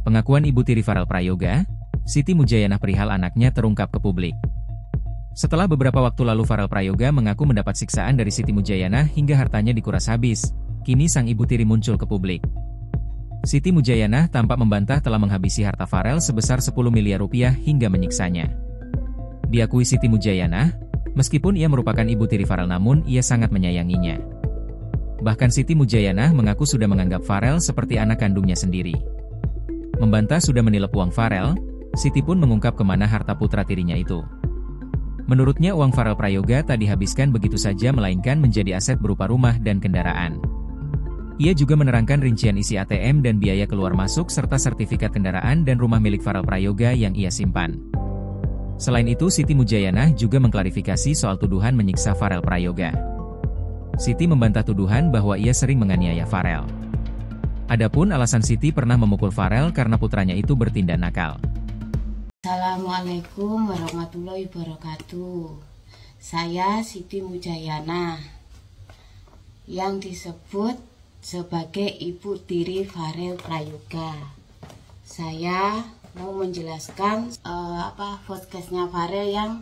Pengakuan Ibu Tiri Farel Prayoga, Siti Mujayanah perihal anaknya terungkap ke publik. Setelah beberapa waktu lalu Farel Prayoga mengaku mendapat siksaan dari Siti Mujayanah hingga hartanya dikuras habis, kini sang Ibu Tiri muncul ke publik. Siti Mujayanah tampak membantah telah menghabisi harta Farel sebesar 10 miliar rupiah hingga menyiksanya. Diakui Siti Mujayanah, meskipun ia merupakan Ibu Tiri Farel namun ia sangat menyayanginya. Bahkan Siti Mujayanah mengaku sudah menganggap Farel seperti anak kandungnya sendiri. Membantah sudah menilep uang Farel, Siti pun mengungkap kemana harta putra tirinya itu. Menurutnya uang Farel Prayoga tak dihabiskan begitu saja melainkan menjadi aset berupa rumah dan kendaraan. Ia juga menerangkan rincian isi ATM dan biaya keluar masuk serta sertifikat kendaraan dan rumah milik Farel Prayoga yang ia simpan. Selain itu Siti Mujayanah juga mengklarifikasi soal tuduhan menyiksa Farel Prayoga. Siti membantah tuduhan bahwa ia sering menganiaya Farel. Adapun alasan Siti pernah memukul Farel karena putranya itu bertindak nakal. Assalamualaikum warahmatullahi wabarakatuh. Saya Siti Mujayanah yang disebut sebagai Ibu Tiri Farel Prayoga. Saya mau menjelaskan podcastnya Farel yang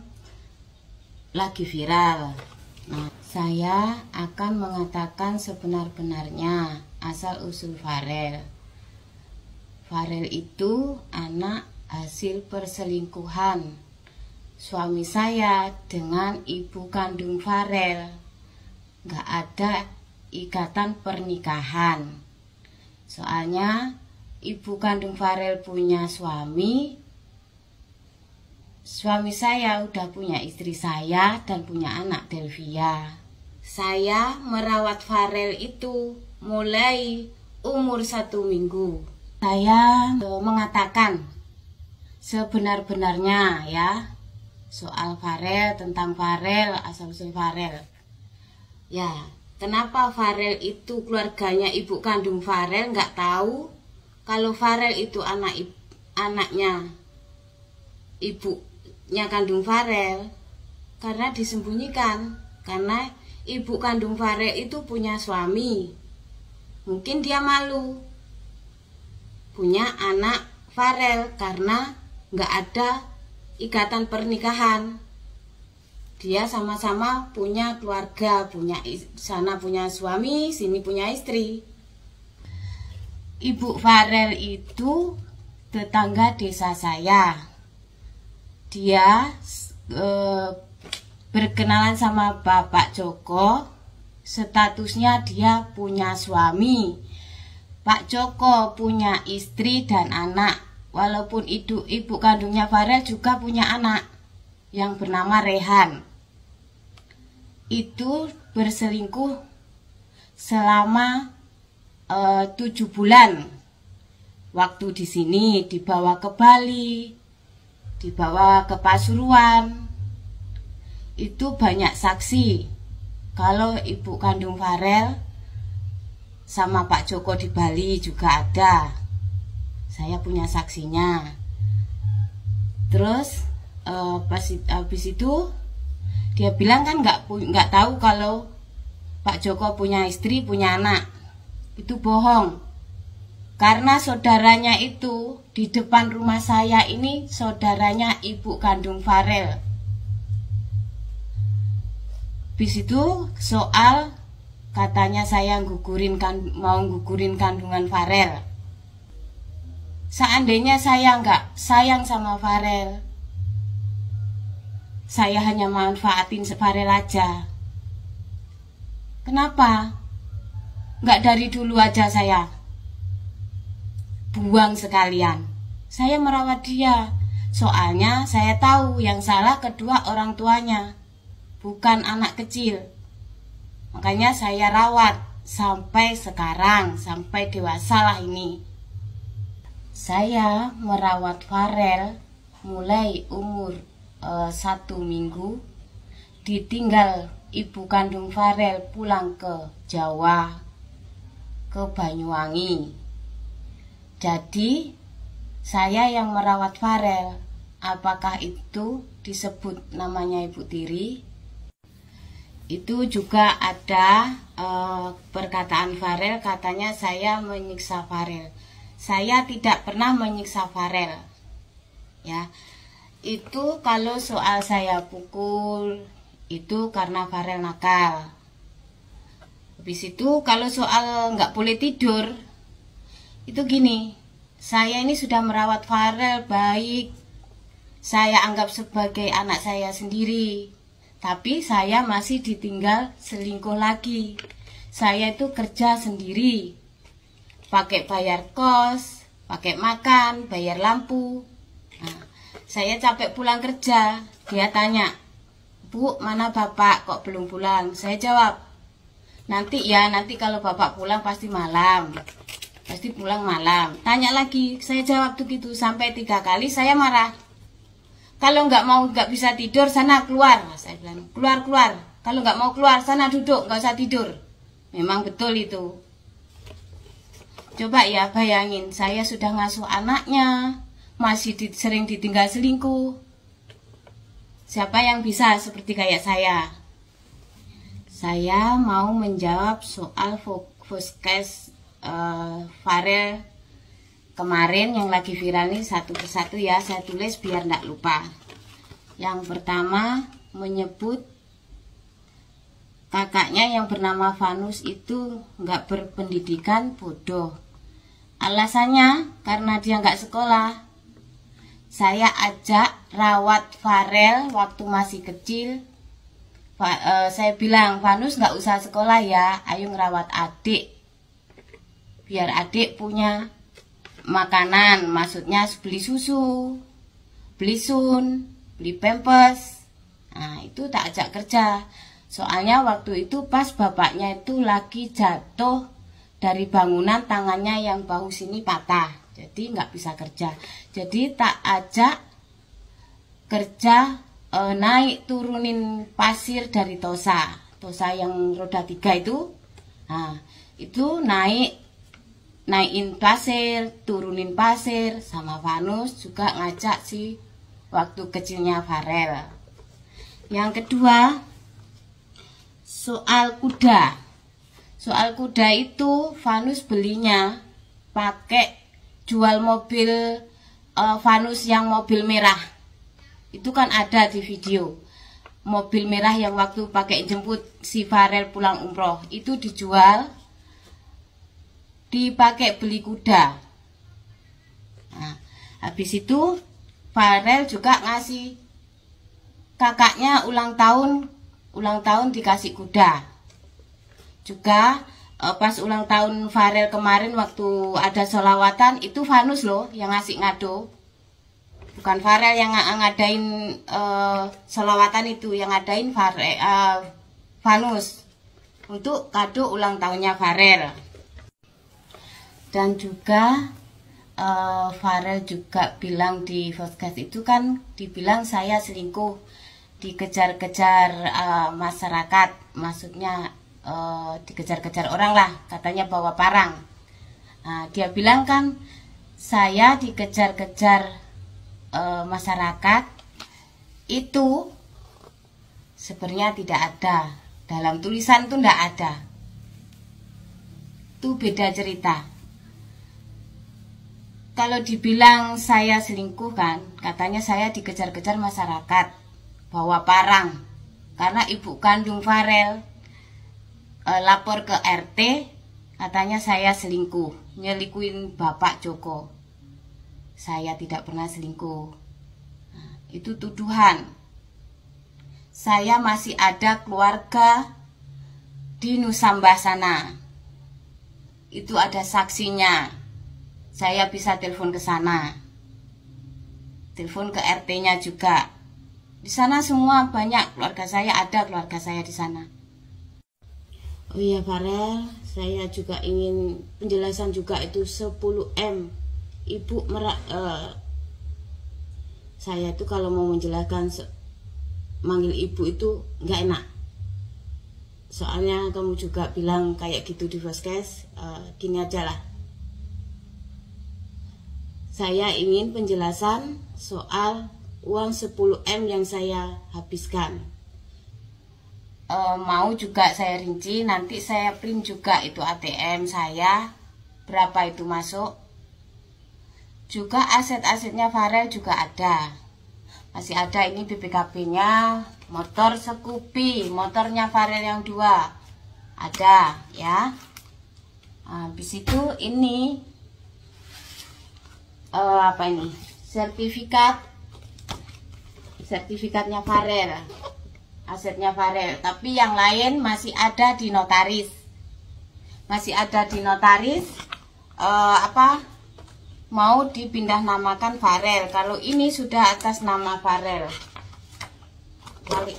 lagi viral. Nah, saya akan mengatakan sebenar-benarnya asal-usul Farel. Farel itu anak hasil perselingkuhan suami saya dengan ibu kandung Farel. Gak ada ikatan pernikahan. Soalnya ibu kandung Farel punya suami saya udah punya istri saya dan punya anak Delvia. Saya merawat Farel itu mulai umur 1 minggu. Saya mengatakan sebenar-benarnya ya soal Farel, tentang Farel, asal-usul Farel. Ya, kenapa Farel itu keluarganya ibu kandung Farel nggak tahu kalau Farel itu anaknya ibunya kandung Farel? Karena disembunyikan, karena ibu kandung Farel itu punya suami. Mungkin dia malu punya anak Farel karena nggak ada ikatan pernikahan. Dia sama-sama punya keluarga, sana punya suami, sini punya istri. Ibu Farel itu tetangga desa saya. Dia berkenalan sama Bapak Joko, statusnya dia punya suami. Pak Joko punya istri dan anak. Walaupun ibu kandungnya Farel juga punya anak yang bernama Rehan. Itu berselingkuh selama 7 bulan. Waktu di sini dibawa ke Bali, dibawa ke Pasuruan. Itu banyak saksi kalau ibu kandung Farel sama Pak Joko di Bali juga ada. Saya punya saksinya. Terus habis itu dia bilang kan nggak tahu kalau Pak Joko punya istri, punya anak. Itu bohong. Karena saudaranya itu di depan rumah saya ini saudaranya ibu kandung Farel. Habis itu soal katanya saya mau gugurin kandungan Farel. Seandainya saya nggak sayang sama Farel, saya hanya manfaatin Farel aja. Kenapa? Nggak dari dulu aja saya buang sekalian. Saya merawat dia. Soalnya saya tahu yang salah kedua orang tuanya, bukan anak kecil. Makanya saya rawat sampai sekarang, sampai dewasa lah ini. Saya merawat Farel mulai umur 1 minggu. Ditinggal ibu kandung Farel pulang ke Jawa, ke Banyuwangi. Jadi saya yang merawat Farel. Apakah itu disebut namanya Ibu Tiri? Itu juga ada perkataan Farel, katanya saya menyiksa Farel. saya tidak pernah menyiksa Farel. Ya, itu kalau soal saya pukul itu karena Farel nakal. Habis itu kalau soal nggak boleh tidur, itu gini, saya ini sudah merawat Farel baik, saya anggap sebagai anak saya sendiri, tapi saya masih ditinggal selingkuh lagi. Saya itu kerja sendiri, pakai bayar kos, pakai makan, bayar lampu. Nah, saya capek pulang kerja, dia tanya, "Bu, mana bapak kok belum pulang?" Saya jawab, nanti kalau bapak pulang pasti malam, pasti pulang malam." Tanya lagi, saya jawab tuh gitu sampai 3 kali. Saya marah, "Kalau nggak bisa tidur, sana keluar." Saya bilang, keluar. Kalau nggak mau keluar, sana duduk, nggak usah tidur. Memang betul itu. Coba ya bayangin, saya sudah ngasuh anaknya, masih sering ditinggal selingkuh. Siapa yang bisa seperti kayak saya? Saya mau menjawab soal Voskes Farel kemarin yang lagi viral ini satu persatu ya, saya tulis biar nggak lupa. Yang pertama menyebut kakaknya yang bernama Vanus itu nggak berpendidikan, bodoh. Alasannya karena dia nggak sekolah. Saya ajak rawat Farel waktu masih kecil. Saya bilang, "Vanus nggak usah sekolah ya, ayo ngerawat adik. Biar adik punya makanan, maksudnya beli susu, beli sun, beli pampers." Nah, itu tak ajak kerja. Soalnya waktu itu pas bapaknya itu lagi jatuh dari bangunan, tangannya yang bahu sini patah, jadi nggak bisa kerja. Jadi tak ajak kerja naik turunin pasir dari Tosa yang roda 3 itu. Nah, itu naikin pasir, turunin pasir, sama Vanus juga ngajak sih waktu kecilnya Farel. Yang kedua, soal kuda. Soal kuda itu Vanus belinya pakai jual mobil Vanus yang mobil merah. Itu kan ada di video. Mobil merah yang waktu pakai jemput si Farel pulang umroh, itu dijual, dipakai beli kuda. Nah, habis itu Farel juga ngasih kakaknya ulang tahun dikasih kuda. Juga pas ulang tahun Farel kemarin waktu ada sholawatan, itu Vanus loh yang ngasih ngado. Bukan Farel yang ngadain sholawatan, itu yang ngadain Vanus untuk kado ulang tahunnya Farel. Dan juga Farel juga bilang di podcast itu kan, dibilang saya selingkuh, dikejar-kejar masyarakat, maksudnya dikejar-kejar orang lah, katanya bawa parang. Nah, dia bilang kan saya dikejar-kejar masyarakat, itu sebenarnya tidak ada, dalam tulisan itu tidak ada, itu beda cerita. Kalau dibilang saya selingkuh kan, katanya saya dikejar-kejar masyarakat, bawa parang, karena ibu kandung Farel lapor ke RT, katanya saya selingkuh, nyelingkuhin Bapak Joko. Saya tidak pernah selingkuh. Nah, itu tuduhan. Saya masih ada keluarga di Nusambah sana. Itu ada saksinya. Saya bisa telepon ke sana. Telepon ke RT-nya juga. Di sana semua banyak keluarga saya, ada keluarga saya di sana. Oh iya Farel, saya juga ingin penjelasan juga, itu 10M. Ibu saya itu kalau mau menjelaskan manggil ibu itu nggak enak. Soalnya kamu juga bilang kayak gitu di podcast, gini aja lah. Saya ingin penjelasan soal uang 10M yang saya habiskan. Mau juga saya rinci, nanti saya print juga itu ATM saya, berapa itu masuk. juga aset-asetnya Farel juga ada. Masih ada ini BPKB-nya, motor Scoopy, motornya Farel yang 2 ada ya. Habis itu ini apa ini? Sertifikatnya Farel, asetnya Farel. Tapi yang lain masih ada di notaris. Masih ada di notaris mau dipindah namakan Farel. Kalau ini sudah atas nama Farel. Balik.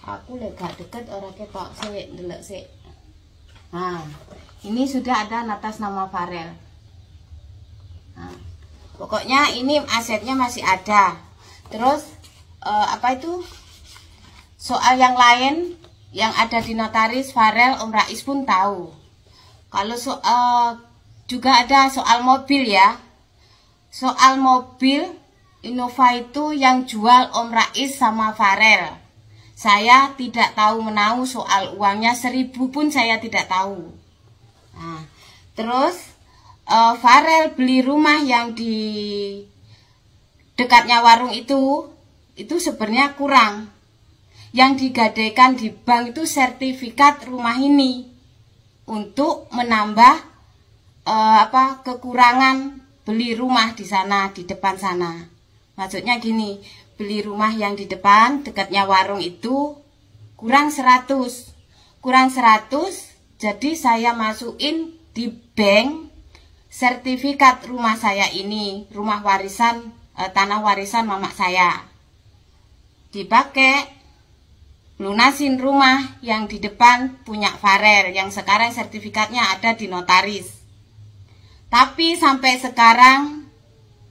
Aku lega deket orang ketok sik ndelok sik. Nah, ini sudah ada atas nama Farel. Nah, pokoknya ini asetnya masih ada. Terus soal yang lain yang ada di notaris Farel, Om Rais pun tahu. Kalau juga ada soal mobil ya. Soal mobil Innova itu yang jual Om Rais sama Farel. Saya tidak tahu menahu soal uangnya, 1000 pun saya tidak tahu. Nah, terus Farel beli rumah yang di dekatnya warung itu sebenarnya kurang. Yang digadaikan di bank itu sertifikat rumah ini untuk menambah kekurangan beli rumah di sana, di depan sana. Maksudnya gini, beli rumah yang di depan dekatnya warung itu kurang 100. Kurang 100, jadi saya masukin di bank sertifikat rumah saya ini, rumah warisan, tanah warisan mama saya. Dipakai lunasin rumah yang di depan punya Farel, yang sekarang sertifikatnya ada di notaris. Tapi sampai sekarang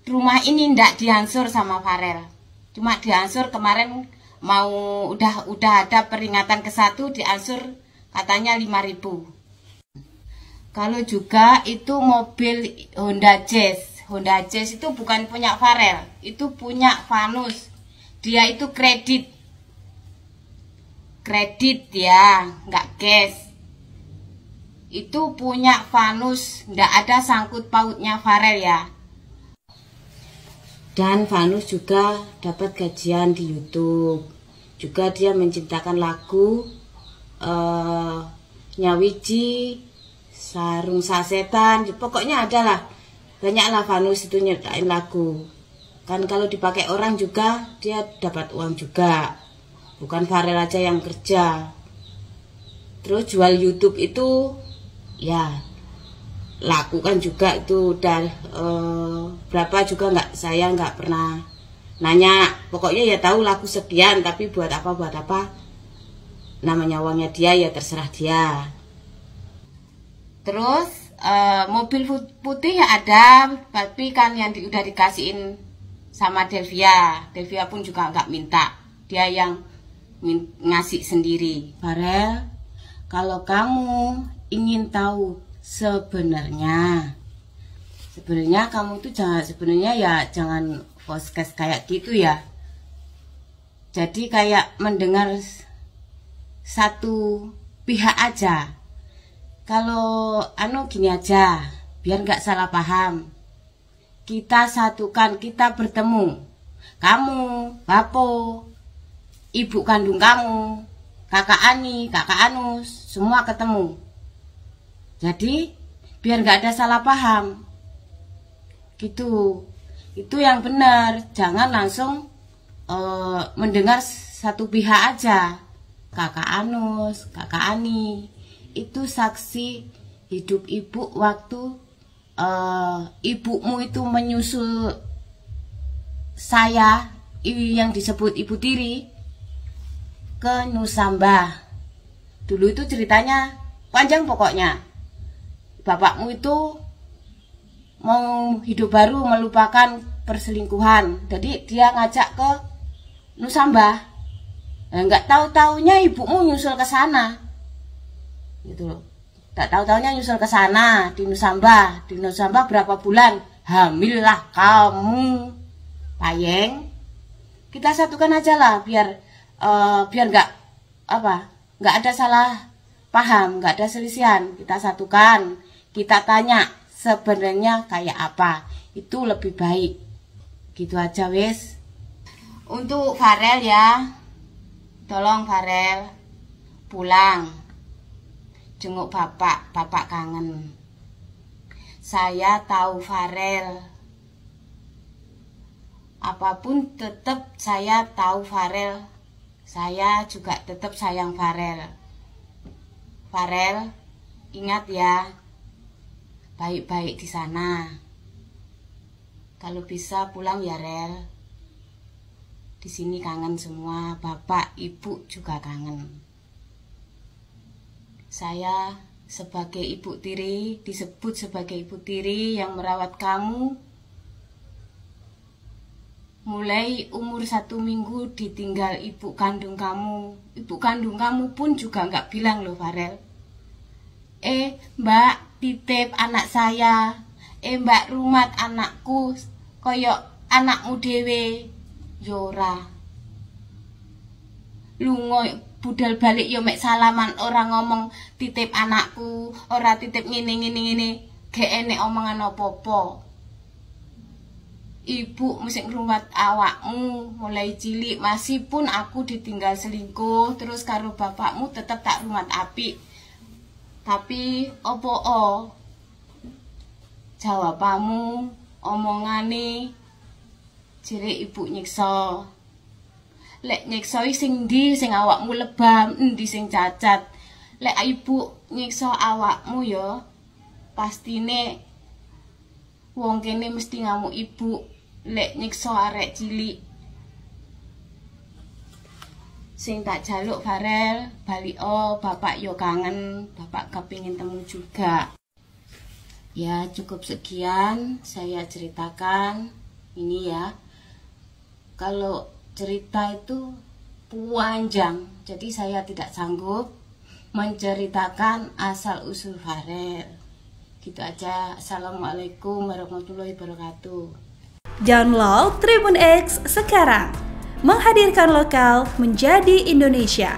rumah ini ndak diansur sama Farel. Cuma diansur kemarin udah ada peringatan ke-1 diansur katanya 5.000. Kalau juga itu mobil Honda Jazz. Honda Jazz itu bukan punya Farel, itu punya Vanus. Dia itu kredit ya, nggak cash. Itu punya Vanus, nggak ada sangkut pautnya Farel ya. Dan Vanus juga dapat gajian di YouTube. Juga dia menciptakan lagu Nyawiji, Sarung Sasetan. Pokoknya adalah banyaklah Vanus itu nyiptain lagu. Kan kalau dipakai orang juga dia dapat uang juga. Bukan Farel aja yang kerja. Terus jual YouTube itu ya laku kan juga itu udah berapa juga saya nggak pernah nanya. Pokoknya ya tahu laku sekian, tapi buat apa namanya uangnya dia ya terserah dia. Terus mobil putih ya ada, tapi kan yang udah dikasihin sama Delvia pun juga nggak minta, dia yang ngasih sendiri. Farel, kalau kamu ingin tahu sebenarnya kamu tuh jangan podcast kayak gitu ya. Jadi kayak mendengar satu pihak aja. Kalau gini aja, biar nggak salah paham. Kita satukan, kita bertemu. Kamu, Bapo, ibu kandung kamu, kakak Ani, kakak Anus, semua ketemu. Jadi biar nggak ada salah paham. Gitu. Itu yang benar. Jangan langsung mendengar satu pihak aja. Kakak Anus, kakak Ani, itu saksi hidup ibu waktu ibumu itu menyusul saya yang disebut ibu tiri ke Nusambah. Dulu itu ceritanya panjang pokoknya. Bapakmu itu mau hidup baru, melupakan perselingkuhan. Jadi dia ngajak ke Nusambah. Nggak tahu-taunya ibumu nyusul ke sana. Gitu loh. Tak tahu-taunya nyusul ke sana di Nusambah. Di Nusambah berapa bulan? Hamil lah kamu. Payeng. Kita satukan aja lah biar nggak ada salah paham, nggak ada selisihan. Kita satukan, kita tanya sebenarnya kayak apa. Itu lebih baik. Gitu aja wes. Untuk Farel ya, tolong Farel pulang jenguk bapak kangen. Saya tahu Farel, apapun tetap saya tahu Farel. Saya juga tetap sayang Farel. Farel, ingat ya, baik-baik di sana. Kalau bisa pulang ya Rel. Di sini kangen semua, bapak, ibu juga kangen. Saya sebagai ibu tiri, disebut sebagai ibu tiri yang merawat kamu. Mulai umur 1 minggu ditinggal ibu kandung kamu. Ibu kandung kamu pun juga nggak bilang loh Farel. Mbak titip anak saya. Mbak rumat anakku koyok anakmu dewe. Yora. Lungo budal balik yo mek salaman, orang ngomong titip anakku, ora titip ngene. Gak enek omongan apa-apa. Ibu mesti ngrumat awakmu mulai cilik, masih pun aku ditinggal selingkuh terus karo bapakmu tetep tak rumat apik. Tapi opo jawabanmu omongane jere ibu nyiksa. Lek nyiksa sing ndi sing awakmu lebam, endi sing cacat. Lek ibu nyiksa awakmu ya pastine wong kene mesti ngamuk ibu. Lek nyiksa arek cilik. Sing tak jaluk Farel, balik bapak yo kangen, bapak kepingin temu juga. Ya cukup sekian saya ceritakan ini ya. Kalau cerita itu panjang, jadi saya tidak sanggup menceritakan asal usul Farel. Gitu aja. Assalamualaikum warahmatullahi wabarakatuh. Download Tribun X sekarang, menghadirkan lokal menjadi Indonesia.